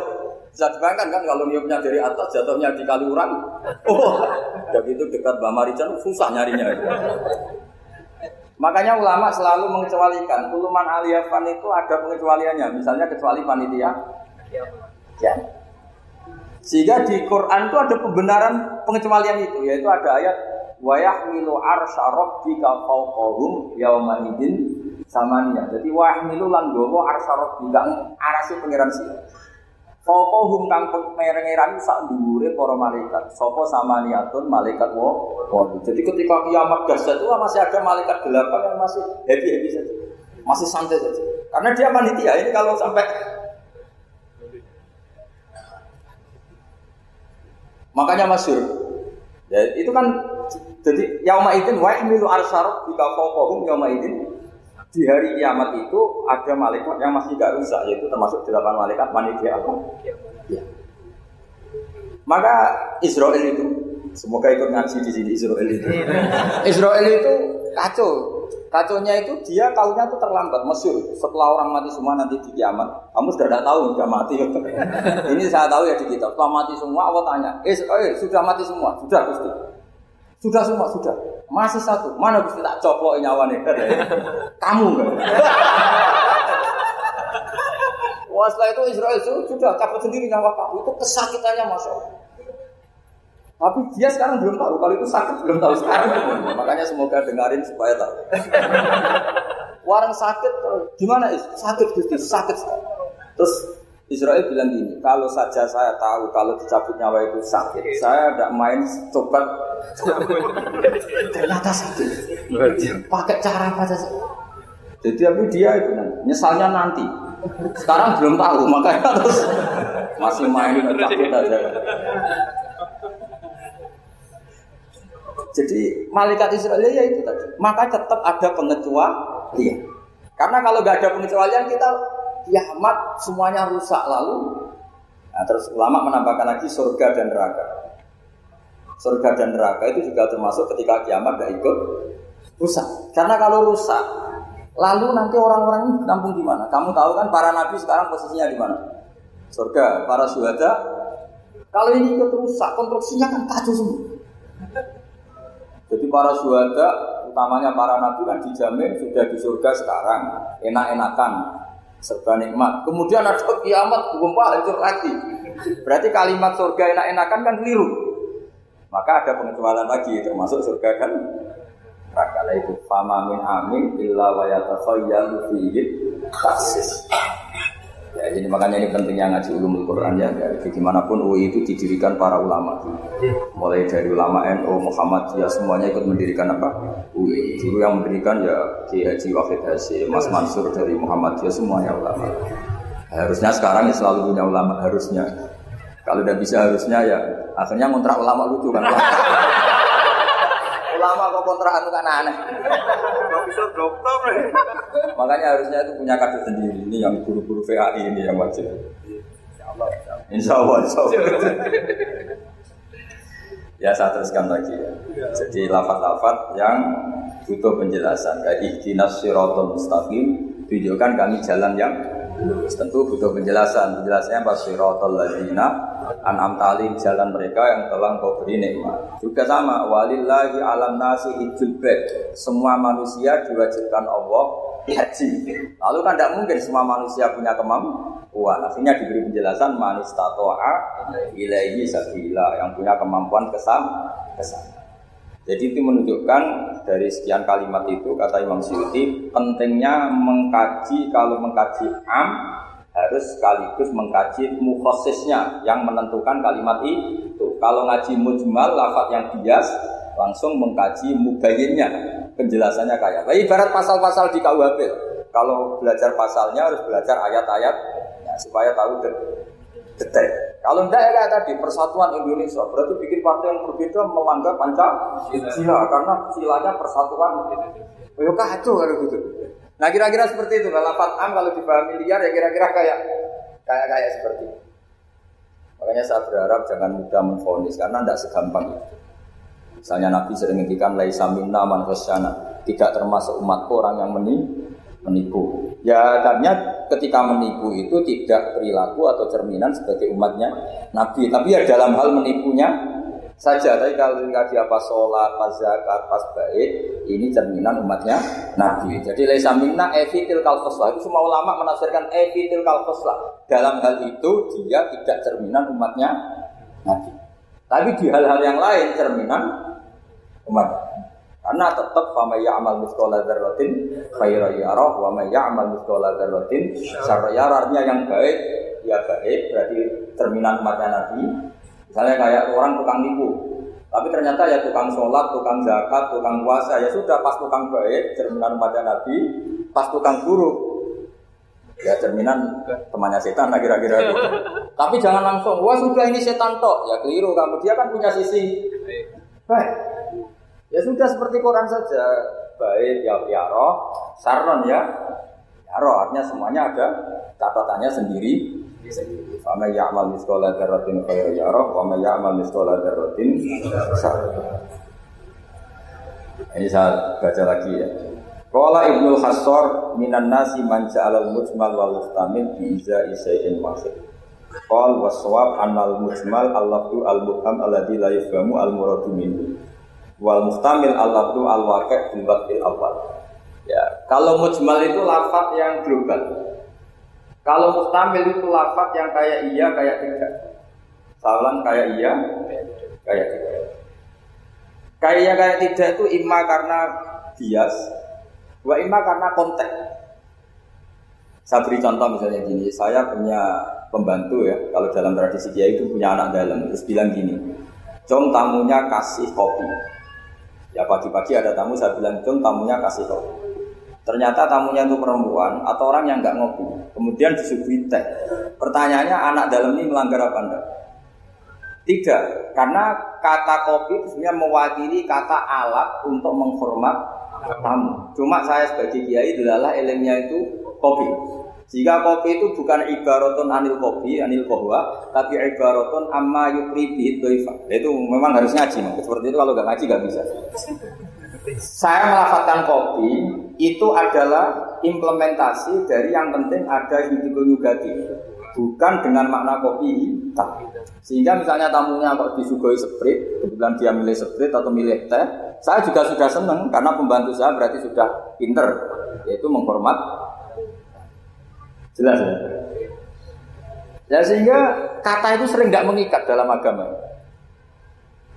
Bisa dibayangkan kan kalau niupnya dari atas jatuhnya di Kaliurang. Oh, begitu dekat Mbak Marican susah nyarinya. Makanya ulama selalu mengecualikan. Uluman aliyafan itu ada pengecualiannya. Misalnya kecuali panitia. Ya. Sehingga di Quran itu ada pembenaran pengecualian itu, yaitu ada ayat wa yahmilu arsya rabbika fawqahum yauma idzin samaniya. Jadi wa yahmilu lan gawa arsya rabbika arasi pangeran sira. Fawqahum kang pangeran sak dhuwure para malaikat. Sapa samaniyatun malaikat wa. Jadi ketika kiamat dahsyat itu masih ada malaikat 8 yang masih happy saja. Masih santai saja. Karena dia panitia. Ini kalau sampai makanya masyhur. Ya itu kan jadi yauma idzin wa yahmilu arsya rabbika fawqahum yauma idzin. Di hari kiamat itu ada malaikat yang masih tidak rusak, yaitu termasuk 8 malaikat panitia apa? Ya. Maka Israel itu, semoga ikut ngaji di sini Israel itu. Israel itu kacau. Kacaunya itu dia tahunya itu terlambat, masyhur. Setelah orang mati semua nanti di kiamat, kamu sudah tidak tahu sudah mati. Ini saya tahu ya di kitab. Setelah mati semua, Allah tanya, sudah mati semua? Sudah Gusti. Sudah semua, sudah. Masih satu. Mana Gusti tak coplok nyawane? Kamu enggak? Wah, setelah itu Israel itu sudah cabut sendiri nyawa kamu. Itu kesakitannya Masya Allah. Tapi dia sekarang belum tahu. Kalau itu sakit belum tahu sekarang. Makanya semoga dengarin supaya tahu. Orang sakit, gimana is? Sakit Gusti, sakit. Terus Israel bilang gini, kalau saja saya tahu kalau dicabut nyawa itu sakit, saya tidak main coba. Ternyata sakit. Pakai cara apa saja. Jadi tapi dia itu nyesalnya nanti. Sekarang belum tahu, makanya terus masih main takut aja. Jadi malaikat Israel ya itu tadi. Maka tetap ada pengecualian. Karena kalau nggak ada pengecualian kita kiamat semuanya rusak lalu. Nah, terus ulama menambahkan lagi surga dan neraka. Surga dan neraka itu juga termasuk ketika kiamat tidak ikut rusak. Karena kalau rusak, lalu nanti orang-orang ini nampung di mana? Kamu tahu kan para nabi sekarang posisinya di mana? Surga, para syuhada. Kalau ini ikut rusak, konstruksinya kan kacau semua. Jadi para syuhada utamanya para nabi kan dijamin sudah di surga sekarang, enak-enakan, serba nikmat. Kemudian ada kiamat, gempa hancur lagi. Berarti kalimat surga enak-enakan kan keliru. Maka ada pengecualian lagi, termasuk surga kan neraka. Itu fama min amin illa wa yatakhayyalu fihi taksis. Ya, jadi makanya ini pentingnya ngaji ulumul Quran ya. Dimanapun UI itu didirikan para ulama. Mulai dari ulama NU, Muhammadiyah semuanya ikut mendirikan apa? UI. Dulu yang mendirikan ya Ki Haji Wahid Hasyim, Mas Mansur dari Muhammadiyah semuanya ulama. Harusnya sekarang ya selalu punya ulama harusnya. Kalau udah bisa harusnya ya akhirnya kontrak ulama lucu kan. Ulama kok kontrakan itu kan aneh. Bisa dokter. Makanya harusnya itu punya kader sendiri. Ini yang guru-guru VAI ini yang wajib. Insya Allah. Ya saya teruskan lagi ya. Jadi lafaz-lafaz yang butuh penjelasan. Kayak ihdinas siratal mustaqim, tunjukkan kami jalan yang tentu butuh penjelasan. Penjelasannya apa? Siratal ladzina an'amta alaihim, jalan mereka yang telah Engkau beri nikmat. Juga sama, walillahi 'alan nasi hijjul bait. Semua manusia diwajibkan Allah haji. Lalu kan tidak mungkin semua manusia punya kemampuan. Akhirnya diberi penjelasan man istata'a ilaihi sabila, yang punya kemampuan kesana. Jadi itu menunjukkan dari sekian kalimat itu, kata Imam Suyuti, pentingnya mengkaji. Kalau mengkaji harus sekaligus mengkaji mukhasisnya yang menentukan kalimat itu. Kalau ngaji mujmal, lafaz yang bias, langsung mengkaji mubayyinnya, penjelasannya kayak. Nah, ibarat pasal-pasal di KUHP. Kalau belajar pasalnya harus belajar ayat-ayat ya, supaya tahu detail. Kalau enggak ya kayak tadi persatuan Indonesia berarti bikin partai yang berbeda melanggar Pancasila karena silanya persatuan. Oh kacau kalau gitu. Nah kira-kira seperti itu. Lafaz am kalau dipahami liar ya kira-kira kayak seperti itu. Makanya saya berharap jangan mudah menvonis karena tidak segampang itu. Misalnya Nabi sering ngendikan laisa minna man khasyana, tidak termasuk umatku orang yang menipu. Ya artinya ketika menipu itu tidak perilaku atau cerminan sebagai umatnya Nabi, tapi ya dalam hal menipunya saja. Tapi kalau dia pas sholat, pas zakat, pas baik, ini cerminan umatnya Nabi. Jadi laisa minna efitil kalfoslah. Itu semua ulama menafsirkan efitil kalfoslah. Dalam hal itu dia tidak cerminan umatnya Nabi. Tapi di hal-hal yang lain cerminan umatnya. Karena tetap fama ya'mal mithqala dzarratin khairan yarah wa may ya'mal mithqala dzarratin syarran yarah. Artinya yang baik ya baik, berarti cerminan umatnya Nabi. Misalnya kayak orang tukang nipu, tapi ternyata ya tukang sholat, tukang zakat, tukang puasa, ya sudah pas tukang baik cerminan umatnya Nabi, pas tukang buruk ya cerminan temannya setan lah kira-kira gitu. Tapi jangan langsung wah sudah ini setan tok, ya keliru kamu, dia kan punya sisi baik. Ya sudah seperti Quran saja, baik ya roh, saron ya roh, artinya semuanya ada catatannya sendiri. Fama ya'mal mithqala dzarratin khairan yarah wa may ya'mal mithqala dzarratin syarran. Ini saya baca lagi ya. Qala Ibnu Hassar minan nasi man ja'alal mujmal wal muhtamil bi izai shay'in wahid. Qal waswab anal mujmal al-lafdu al-mubham alladhi la yafhamu al-muradu minhu. Wal muhtamil al-lafdu al-waqi' bil waqtil awal. Ya, kalau mujmal itu lafaz yang global. Kalau muhtamil itu lafaz yang kayak iya, kayak tidak. Salam kayak iya, kayak tidak. Kayak iya, kayak tidak itu imma karena bias, wa imma karena konteks. Saya beri contoh misalnya gini, saya punya pembantu ya, kalau dalam tradisi kiai itu punya anak dalam, terus bilang gini, "Jom tamunya kasih kopi." Ya pagi-pagi ada tamu, saya bilang, "Jom tamunya kasih kopi." Ternyata tamunya itu perempuan atau orang yang enggak ngopi. Kemudian disuguhi teh. Pertanyaannya anak dalam ini melanggar apa enggak? Tidak, karena kata kopi itu sebenarnya mewakili kata alat untuk menghormat tamu. Cuma saya sebagai kiai adalah ilmunya itu kopi. Jika kopi itu bukan ibaratun anil kopi, anil kohwa, tapi ibaratun amma yukri bihi doifa. Itu memang harus ngaji. Seperti itu kalau enggak ngaji enggak bisa. Saya melafazkan kopi itu adalah implementasi dari yang penting ada yudhikul yugati, bukan dengan makna kopi hitam. Sehingga misalnya tamunya kok disuguhi sprit, kebetulan dia milih sprit atau milih teh, Saya juga sudah senang karena pembantu saya berarti sudah pinter, yaitu menghormat. Jelas ya? Ya sehingga kata itu sering tidak mengikat dalam agama.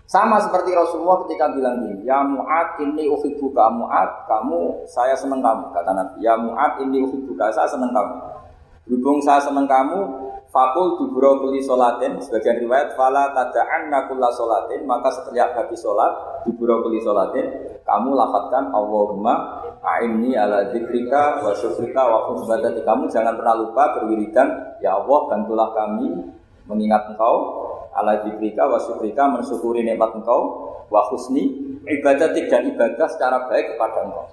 Sama seperti Rasulullah ketika bilang gini, ya Mu'ad inni uhibbuka Mu'ad, kamu saya senang kamu, kata Nabi. Ya Mu'ad inni uhibbuka, saya senang kamu. Berhubung saya senang kamu, fakul dubura kulli sholatin, sebagian riwayat fala tada'anna kulla sholatin, maka setiap habis sholat dubura kulli sholatin, kamu lafadzkan Allahumma a'inni ala dzikrika wa syukrika wa husni ibadati. Kamu jangan pernah lupa berwiridan, ya Allah bantulah kami mengingat Engkau, ala dzikrika wa syukrika, mensyukuri nikmat Engkau, wa husni ibadati, dan ibadah secara baik kepada Engkau.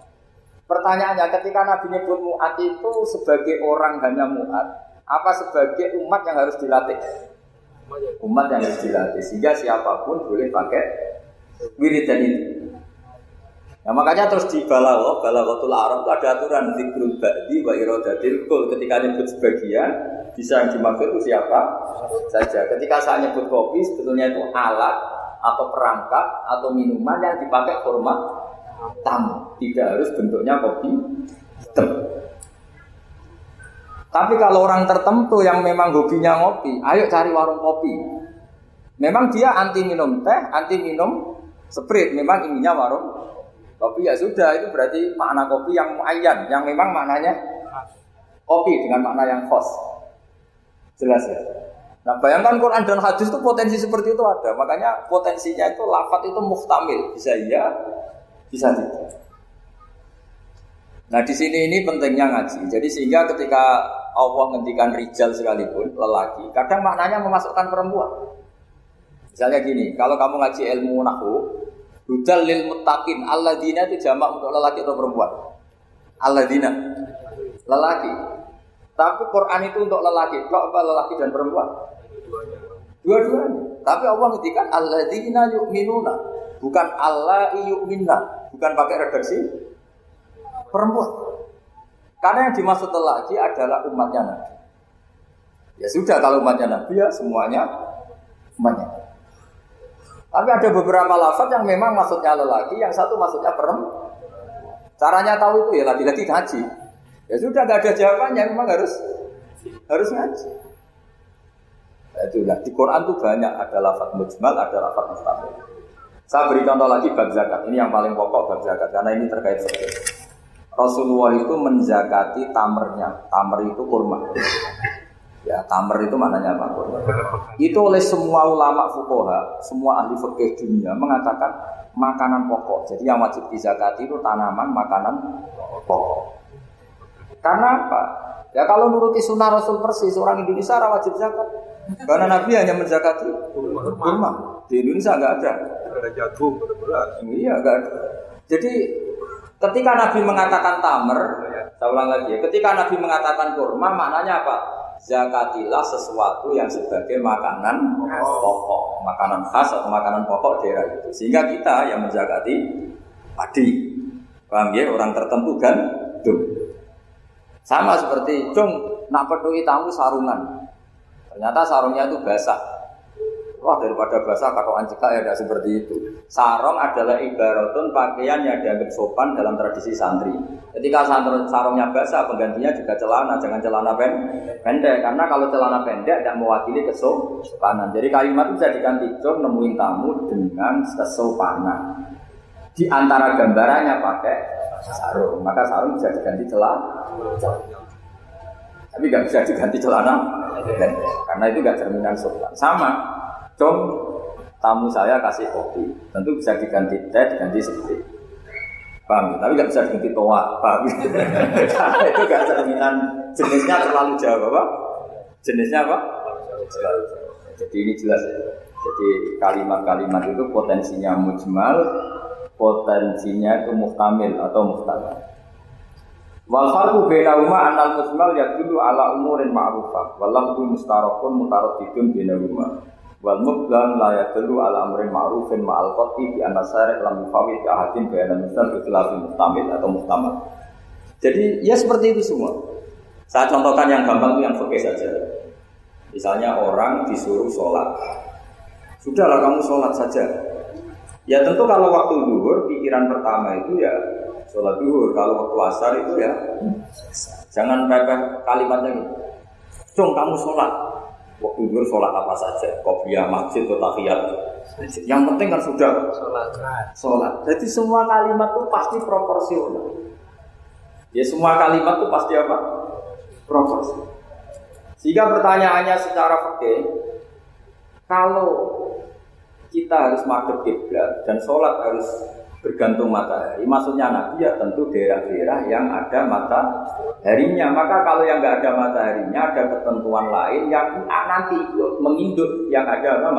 Pertanyaannya, ketika Nabi nyebut Mu'ad itu sebagai orang hanya Mu'ad, apa sebagai umat yang harus dilatih? Umat yang harus dilatih, sehingga siapapun boleh pakai wiridan itu. Nah makanya terus di balaghatul Arab itu ada aturan dzikrul ba'di wa iradatil kul. Ketika nyebut sebagian, bisa yang dimaksud itu siapa saja. Ketika saya nyebut kopi, sebetulnya itu alat atau perangkat atau minuman yang dipakai hormat tamu, tidak harus bentuknya kopi hitam. Tapi kalau orang tertentu yang memang hobinya ngopi, ayo cari warung kopi. Memang dia anti minum teh, anti minum sprit, memang inginnya warung kopi, ya sudah, itu berarti makna kopi yang muayyan, yang memang maknanya kopi dengan makna yang khas. Jelas ya? Nah bayangkan Quran dan hadis itu potensi seperti itu ada. Makanya potensinya itu lafaz itu muhtamil, bisa iya, bisa tidak. Nah di sini ini pentingnya ngaji. Jadi sehingga ketika Allah ngendikan rijal sekalipun lelaki, kadang maknanya memasukkan perempuan. Misalnya gini, kalau kamu ngaji ilmu nahwu, hudal lil muttaqin, alladzina itu jamak untuk lelaki atau perempuan? Alladzina, lelaki. Tapi Quran itu untuk lelaki, kok apa lelaki dan perempuan? Dua-duanya. Tapi Allah ngendikan alladzina yu'minuna, bukan allai yu'minna, bukan pakai redaksi perempuan. Karena yang dimaksud lelaki adalah umatnya Nabi. Ya sudah, kalau umatnya Nabi ya semuanya umatnya. Tapi ada beberapa lafaz yang memang maksudnya lelaki, yang satu maksudnya perempuan. Caranya tahu itu ya lagi-lagi ngaji. Ya sudah, nggak ada jawabannya, memang harus ngaji. Ya itulah, di Quran itu banyak, ada lafaz mujmal, ada lafaz mustamil. Saya beri contoh lagi bab zakat. Ini yang paling pokok bab zakat, karena ini terkait fikih. Rasulullah itu menzakati tamernya. Tamer itu kurma. Ya, tamer itu maknanya apa? Kurma. Itu oleh semua ulama fuqaha, semua ahli fikih dunia mengatakan makanan pokok. Jadi yang wajib dizakati itu tanaman, makanan pokok. Karena apa? Ya kalau nuruti sunnah Rasul persis, orang Indonesia wajib zakat. Karena Nabi hanya menzakati kurma. Di Indonesia enggak ada. Ada jagung, ada beras. Iya, enggak ada. Jadi ketika Nabi mengatakan tamer, saya ulang lagi ya, ketika Nabi mengatakan kurma, maknanya apa? Zakatilah sesuatu yang sebagai makanan pokok, makanan khas atau makanan pokok daerah itu. Sehingga kita yang menzakati padi, paham ya? Orang tertentu kan, tuh. Sama seperti dong, nak peduli tamu sarungan. Ternyata sarungnya itu basah. Wah, daripada basah katokan cekak ya tidak seperti itu. Sarung adalah ibaratun pakaian yang dianggap sopan dalam tradisi santri. Ketika sarungnya basah, penggantinya juga celana, jangan celana pendek. Karena kalau celana pendek tidak mewakili kesopanan. Jadi kalimat itu bisa diganti dong, nemuin tamu dengan kesopanan. Di antara gambarannya pakai sarung, maka sarung bisa diganti celana. Tapi nggak bisa diganti celana karena itu nggak cerminan sopan. Sama, dong tamu saya kasih kopi, tentu bisa diganti teh, diganti seperti, paham? Tapi nggak bisa diganti toa, paham? Karena itu nggak cerminan, jenisnya terlalu jauh, apa? Jenisnya apa? Terlalu jauh. Jadi ini jelas ya. Jadi kalimat-kalimat itu potensinya mujmal, potensinya itu muhtamil atau muhtamal. Wal farqu bainahuma annal mujmal yadullu ala umurin ma'rufah wal lafdhu mustarakun mutaraddidun bainahuma wal mubham la yadullu ala amrin ma'rufin ma'al qat'i bi anna syari' lam yufawwid ahadin bainal mustal bi khilafil muhtamil atau muhtamal. Jadi ya seperti itu semua. Saya contohkan yang gampang itu yang fikih saja. Misalnya orang disuruh sholat, sudahlah kamu sholat saja. Ya tentu kalau waktu zuhur pikiran pertama itu ya sholat zuhur. Kalau waktu asar itu ya jangan pepeh kalimatnya gitu. Cung kamu sholat. Waktu zuhur sholat apa saja, qobliyah masjid atau tahiyat. Yang penting kan sudah sholat. Jadi semua kalimat itu pasti proporsional. Ya semua kalimat itu pasti apa? Proporsional. Sehingga pertanyaannya secara fikih, kalau kita harus madhep kiblat dan sholat harus bergantung matahari, maksudnya Nabi ya tentu daerah-daerah yang ada mataharinya. Maka kalau yang nggak ada mataharinya, ada ketentuan lain yang nanti menginduk yang ada apa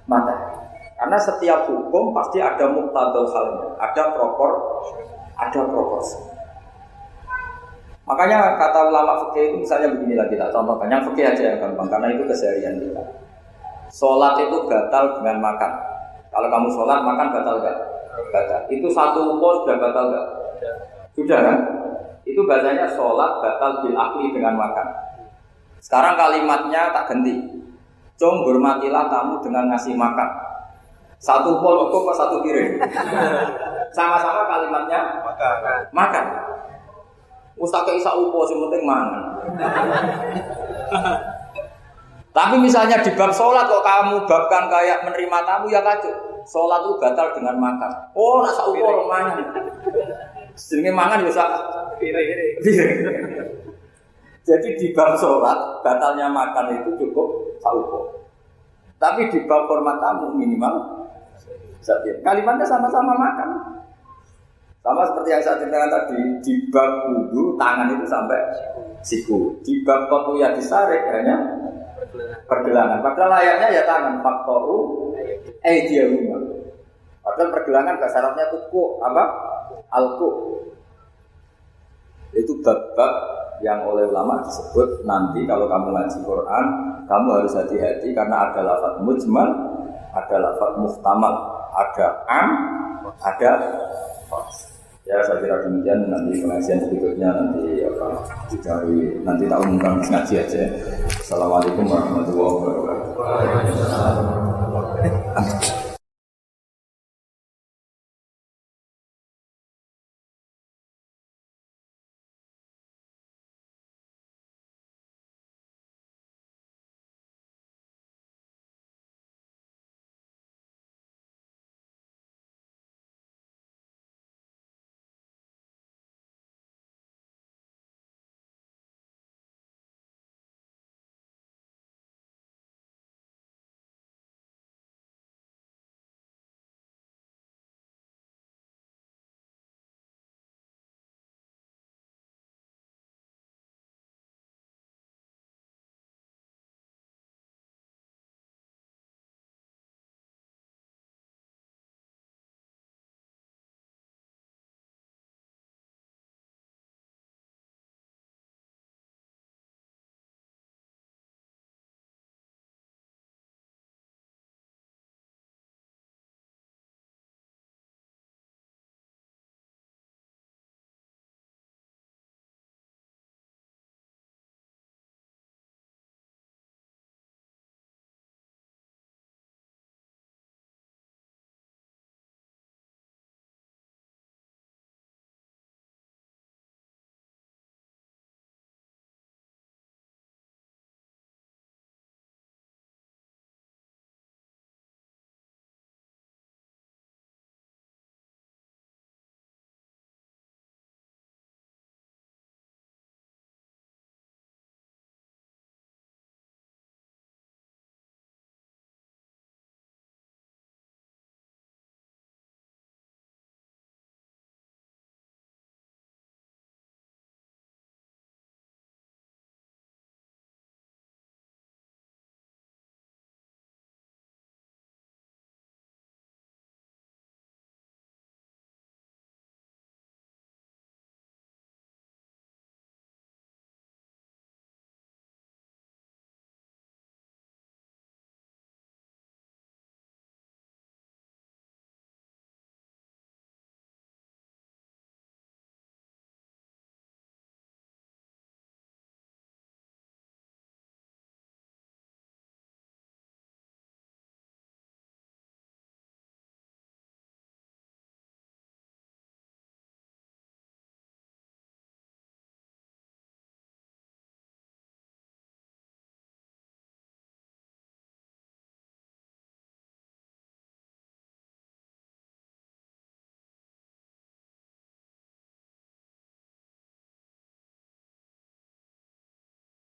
matahari. Karena setiap hukum pasti ada muqtadal halnya, ada proporsi. Makanya kata ulama fikih itu misalnya begini lagi, tak contohkan yang fikih aja yang gampang karena itu keseharian kita. Sholat itu batal dengan makan. Kalau kamu sholat makan batal nggak? Batal. Itu satu pos sudah batal nggak? Sudah kan? Itu bahasanya sholat batal bil akli dengan makan. Sekarang kalimatnya tak ganti. Cung hormatilah kamu dengan ngasih makan. Satu pol cukup atau satu piring? Sama-sama kalimatnya makan. Ustaz isa upo sing penting mangan. Tapi misalnya di bab sholat kok kamu babkan kayak menerima tamu ya kacau. Sholat itu batal dengan makan. Oh, nak saupo mangan. Jenenge mangan ya sak piring. Jadi di bab sholat batalnya makan itu cukup saupo. Tapi di bab hormat tamu minimal satu. Kalimatnya sama-sama makan. Sama seperti yang saya ceritakan tadi, di bab wudu tangan itu sampai siku. Di bab kotu ya disarik hanya pergelangan. Padahal layaknya ya tangan faktoru aidiyahuma. Padahal pergelangan gak syaratnya tuku apa? Alku. Itu bab-bab yang oleh ulama disebut nanti kalau kamu ngaji Quran, kamu harus hati-hati karena ada lafaz mujmal, ada lafaz muhtamal, ada ada ya saya kira demikian. Nanti pengajian berikutnya nanti apa dicari nanti tak umumkan ngaji aja. Assalamualaikum warahmatullahi wabarakatuh.